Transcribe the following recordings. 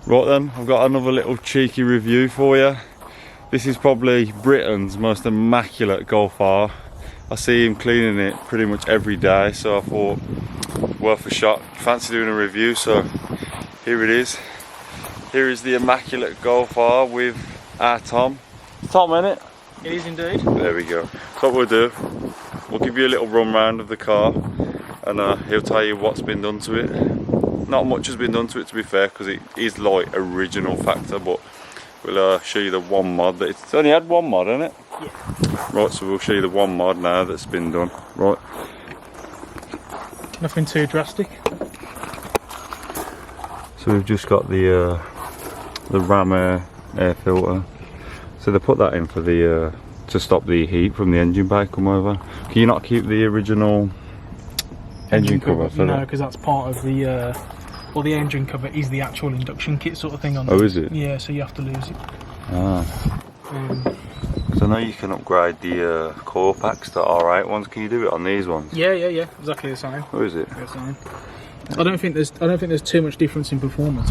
Right then, I've got another little cheeky review for you. This is probably Britain's most immaculate Golf R. I see him cleaning it pretty much every day, so I thought worth a shot. Fancy doing a review, so here it is. Here is the Immaculate Golf R with our Tom. Tom, innit? It is indeed. There we go. So what we'll do, we'll give you a little run round of the car, and he'll tell you what's been done to it. Not much has been done to it, to be fair, because it is like original factor, but we'll show you the one mod that it's only had one mod, hasn't it? Yeah. Right, so we'll show you the one mod now that's been done. Right. Nothing too drastic. So we've just got the ram air filter. So they put that in for the to stop the heat from the engine bay come over. Can you not keep the original engine cover for no, that? because that's part of the well, the engine cover is the actual induction kit sort of thing on. Oh, is it? Yeah, so you have to lose it. Ah. So I know you can upgrade the coil packs to R8 ones. Can you do it on these ones? Yeah, exactly the same. Or is it? The same. I don't think there's too much difference in performance.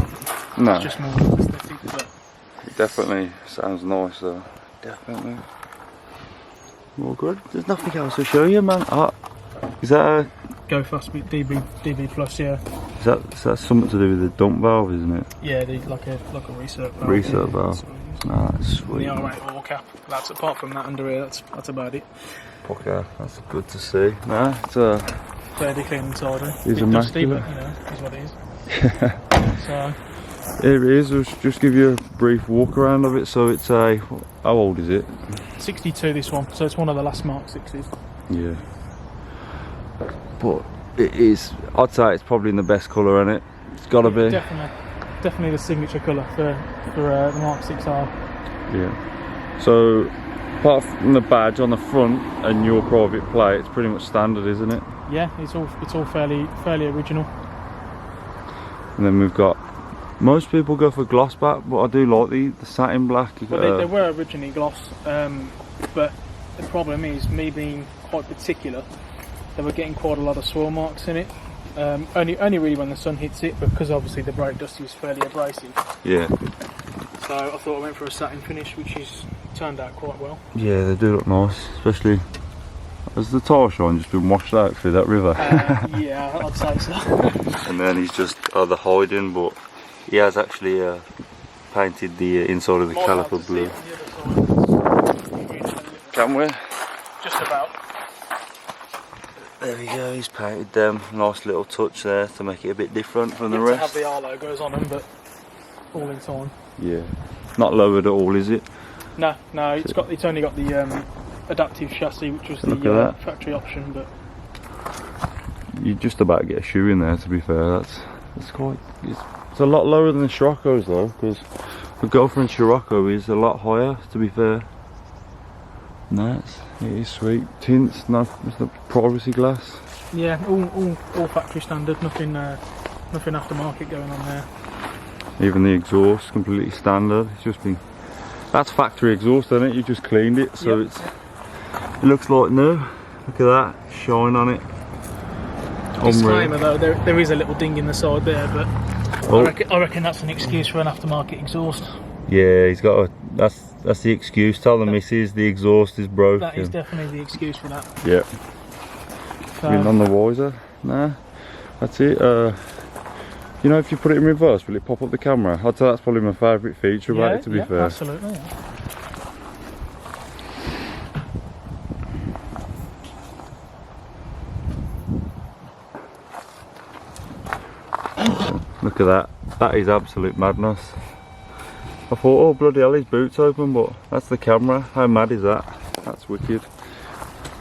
No. It's just more aesthetic, but It definitely sounds nice though. Definitely. All good. There's nothing else to show you, man. Oh, is that a, go fast with DB plus, yeah. is that something to do with the dump valve, isn't it? Yeah, like a recert valve. Recert yeah, valve. that's what it is. Ah, that's The sweet. R8 oil cap. That's apart from that under here. That's about it. Okay, that's good to see. Nah, it's Fairly clean inside. It's Bit dusty, but immaculate. is what it is. So here it is. I'll just give you a brief walk around of it. So it's a, how old is it? 62 this one. So it's one of the last Mark 6s. Yeah. But it is, I'd say it's probably in the best colour, isn't it? It's got to be. Definitely the signature colour for the Mark 6R. Yeah. So apart from the badge on the front and your private plate, it's pretty much standard, isn't it? Yeah, it's all fairly original. And then we've got, most people go for gloss back, but I do like the satin black. Well, they were originally gloss, but the problem is, me being quite particular, they were getting quite a lot of swirl marks in it. Only really when the sun hits it, because obviously the brake dust is fairly abrasive. Yeah. So I thought I went for a satin finish, which has turned out quite well. Yeah, they do look nice, especially as the tyre shine just been washed out through that river. Yeah, I'd say so. And then he's just the hiding, but he has actually painted the inside of the caliper blue. Can we? Just about. There we go, he's painted them. Nice little touch there to make it a bit different from the To rest. have the R logos on them, but all in time. Yeah. Not lowered at all, is it? No, it's only got the adaptive chassis, which was the factory option, but You just about get a shoe in there, to be fair. That's quite, it's a lot lower than the Scirocco's though, because the girlfriend Scirocco is a lot higher, to be fair. No, it is sweet. Tints, no, it's the privacy glass. yeah, all factory standard. Nothing aftermarket going on there. Even the exhaust, completely standard. It's just been, that's factory exhaust, isn't it? You just cleaned it, so Yep. it looks like new. Look at that shine on it. Disclaimer though, there is a little ding in the side there, but Oh. I reckon that's an excuse for an aftermarket exhaust. Yeah, he's got a, that's the excuse. Tell the missus the exhaust is broken. That is definitely the excuse for that. Yeah. So, Been on the wiser? Nah. That's it. You know, if you put it in reverse, will it pop up the camera? I'd say that's probably my favourite feature about it, to be fair. Absolutely. Yeah. Look at that. That is absolute madness. I thought, oh bloody hell, his boot's open, but that's the camera. How mad is that? That's wicked.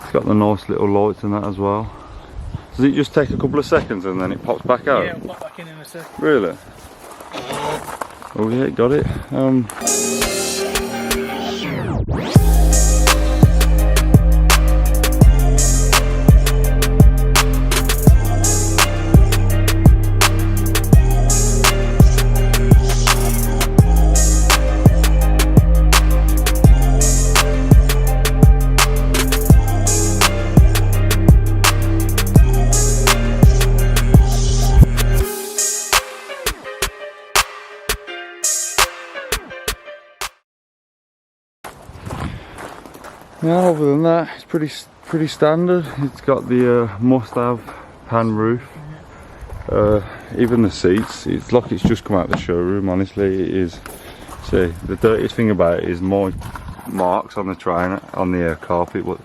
It's got the nice little lights and that as well. Does it just take a couple of seconds and then it pops back out? Yeah, it'll pop back in a second. Really? Oh yeah, got it. Yeah, other than that, it's pretty standard. It's got the must-have pan roof. Even the seats, it's like it's just come out of the showroom. Honestly, it is. See, the dirtiest thing about it is my marks on the trainer, on the carpet, but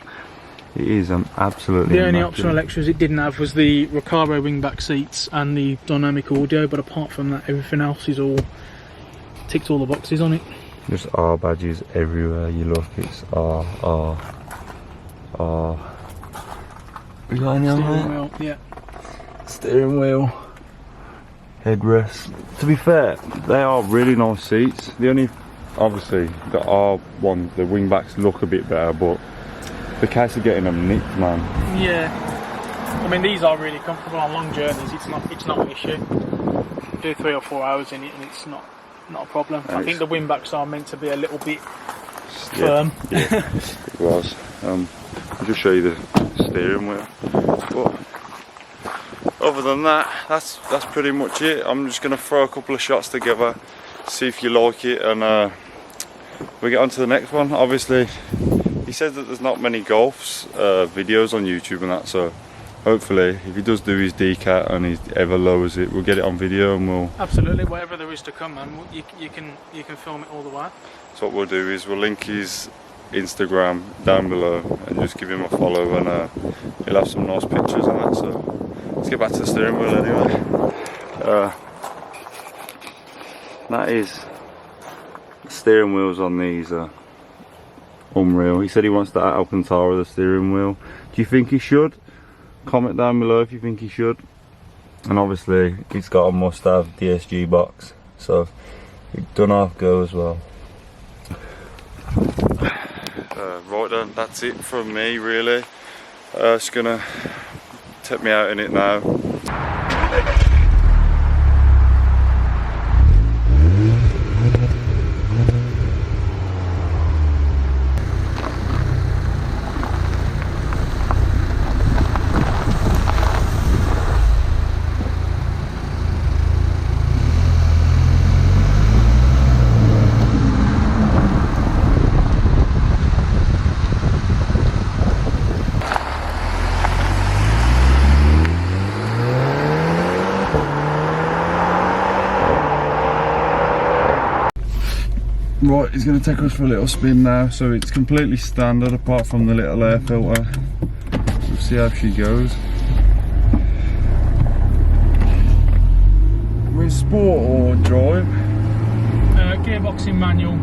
it is absolutely the only immaculate. optional extras it didn't have was the Recaro wingback seats and the dynamic audio, but apart from that, everything else is all ticked all the boxes on it. Just R badges everywhere you look. It's R. We got any on there? Steering wheel, yeah. Steering wheel, headrest. To be fair, they are really nice seats. The only, obviously, the R one, the wingbacks look a bit better, but the case of getting them nicked, man. Yeah. I mean, these are really comfortable on long journeys. It's not an issue. Do 3 or 4 hours in it, and it's not a problem. And I think the wingbacks are meant to be a little bit firm. Yeah, it was. I'll just show you the steering wheel. But other than that, that's pretty much it. I'm just gonna throw a couple of shots together, see if you like it, and we'll get on to the next one. Obviously, he says that there's not many Golfs videos on YouTube and that, so hopefully if he does do his decat and he ever lowers it, we'll get it on video and we'll... Absolutely, whatever there is to come, man, you can film it all the way. So what we'll do is we'll link his Instagram down below and just give him a follow, and he'll have some nice pictures and that. So let's get back to the steering wheel anyway. That is the steering wheels on these unreal. He said he wants that Alcantara, the steering wheel. Do you think he should? Comment down below if you think he should. And obviously it's got a must-have DSG box, so it done half go as well. Right then, that's it from me really. Just gonna take me out in it now. Right, he's going to take us for a little spin now, so it's completely standard apart from the little air filter. We'll see how she goes. With sport or drive? Gearbox in manual,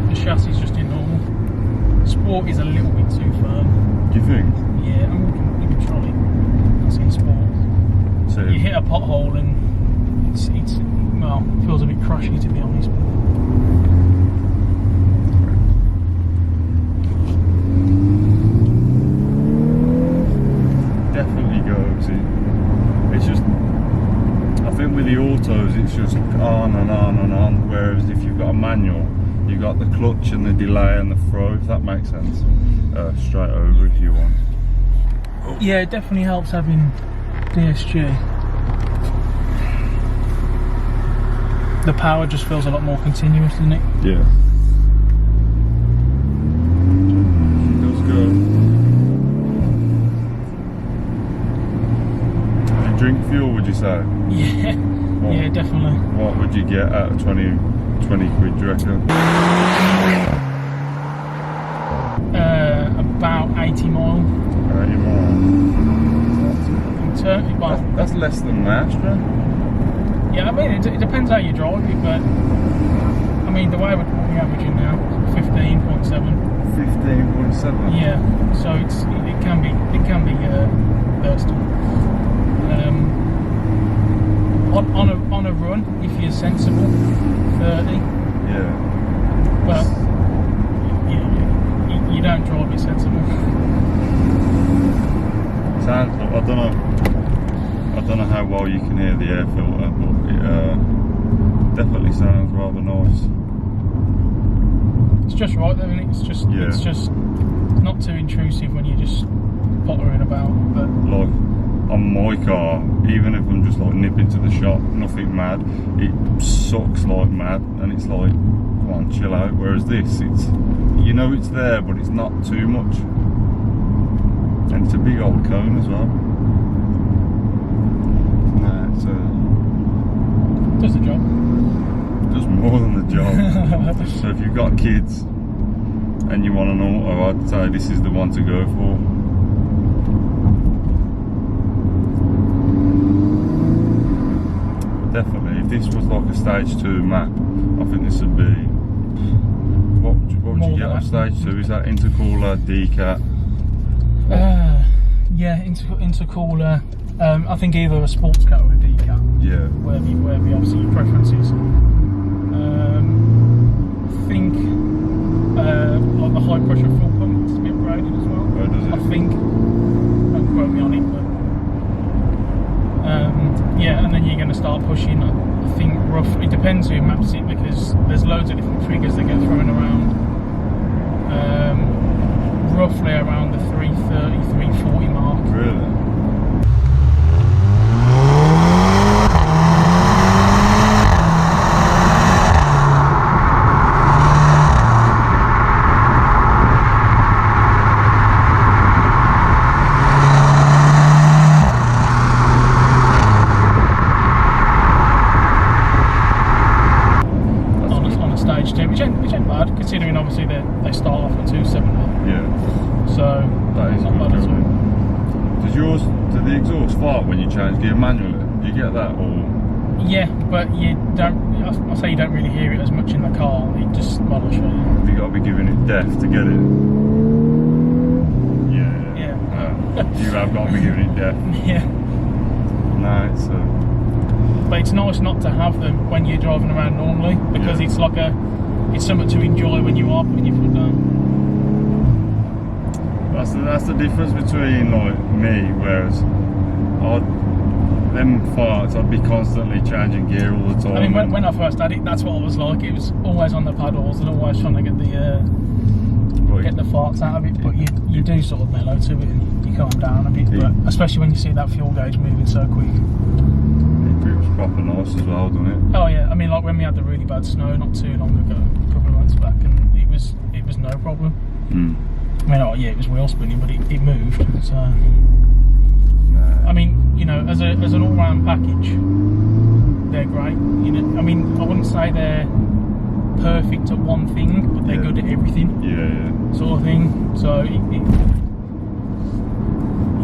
the chassis is just in normal. Sport is a little bit too firm. Do you think? Yeah, I mean, we can try it. That's in sport. So You hit a pothole and it's well, feels a bit crushy to be honest. definitely goes. It's just, I think with the autos it's just on and on and on, whereas if you've got a manual, you've got the clutch and the delay and the throw, if that makes sense. Straight over if you want. Yeah, it definitely helps having DSG. The power just feels a lot more continuous, doesn't it? Yeah. It does go. Do you drink fuel, would you say? Yeah, yeah, definitely. What would you get out of 20 quid, do you reckon? About 80 mile. 80 miles. That's less than Astra. Yeah, I mean, it depends how you drive it, but I mean, the way we're averaging now, 15.7. 15.7. Yeah, so it can be thirsty. On a run, if you're sensible, 30. Yeah. But you don't drive it sensible. Sounds. I don't know how well you can hear the air filter, but it definitely sounds rather nice. It's just right though, isn't it? It's just not too intrusive when you're just pottering about. But like on my car, even if I'm just like nipping to the shop, nothing mad, it sucks like mad, and it's like one, chill out. Whereas this, it's, you know it's there, but it's not too much. And it's a big old cone as well. Nah, it's does the job. does more than the job. So if you've got kids and you want an auto, I'd say this is the one to go for. Definitely, if this was like a stage 2 map, I think this would be. What would you get off stage 2? Is that intercooler, decat? Yeah, intercooler. I think either a sports car or a decat. Yeah. Wherever obviously your preference is. I think like the high pressure fuel pump needs to be upgraded as well. Oh, does it? I think. Don't quote me on it, but yeah, and then you're going to start pushing. I think roughly, it depends who maps it, because there's loads of different figures that get thrown around. Roughly around the 330, 340 mark. Really? Which ain't bad, considering obviously they start off at 270. Yeah. So That is not good bad at all. Does the exhaust fart when you change gear manually? Do you get that, or? Yeah, but you don't. I say you don't really hear it as much in the car. It just, well, I'll show you. You got to be giving it def to get it. Yeah. Yeah. You have got to be giving it def. Yeah. No, it's. But it's nice not to have them when you're driving around normally, because Yeah. it's like it's something to enjoy when you are putting your foot down. That's the difference between like me, whereas them farts, I'd be constantly changing gear all the time. I mean, when I first had it, that's what I was like. It was always on the paddles and always trying to get the farts out of it. But you do sort of mellow to it and you calm down a bit. But especially when you see that fuel gauge moving so quick. It was proper nice as well, doesn't it? Oh yeah, I mean, like when we had the really bad snow not too long ago, a couple of months back, and it was no problem. Mm. I mean, oh yeah, it was wheel spinning, but it moved. So, Nah. I mean, you know, as an all-round package, they're great. You know, I mean, I wouldn't say they're perfect at one thing, but they're good at everything. Yeah. Sort of thing. So, you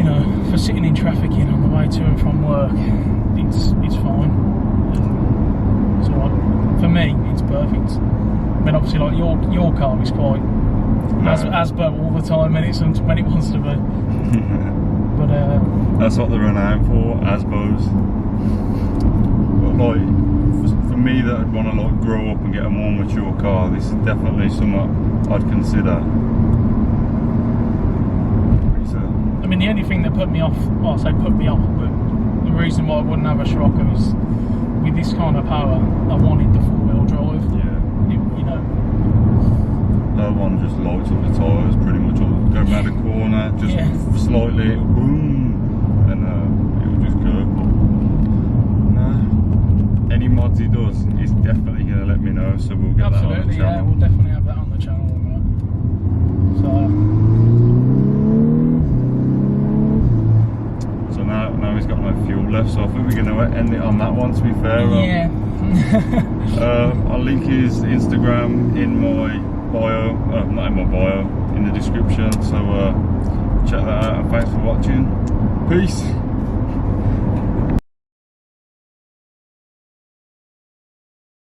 know, for sitting in traffic on the way to and from work, it's fine. So for me, it's perfect. I mean, obviously, like your car is quite Asbo all the time, and it's when it wants to be. But that's what they run out for, Asbos. But like, for me that I'd want to like grow up and get a more mature car, this is definitely something I'd consider. I mean, the only thing that put me off, well, I say put me off, but the reason why I wouldn't have a Scirocco is with this kind of power, I wanted the four-wheel drive. Yeah. You know. That one just lights up the tyres pretty much all go around the corner, just slightly, boom, and it will just go. Nah, any mods he does, he's definitely going to let me know, so we'll get that on the channel. Yeah, we'll definitely have that on the channel. So now he's got no fuel left, so I think we're going to end it on that one, to be fair. Yeah. I'll link his Instagram in my bio, not in my bio, in the description, so check that out, and thanks for watching. Peace.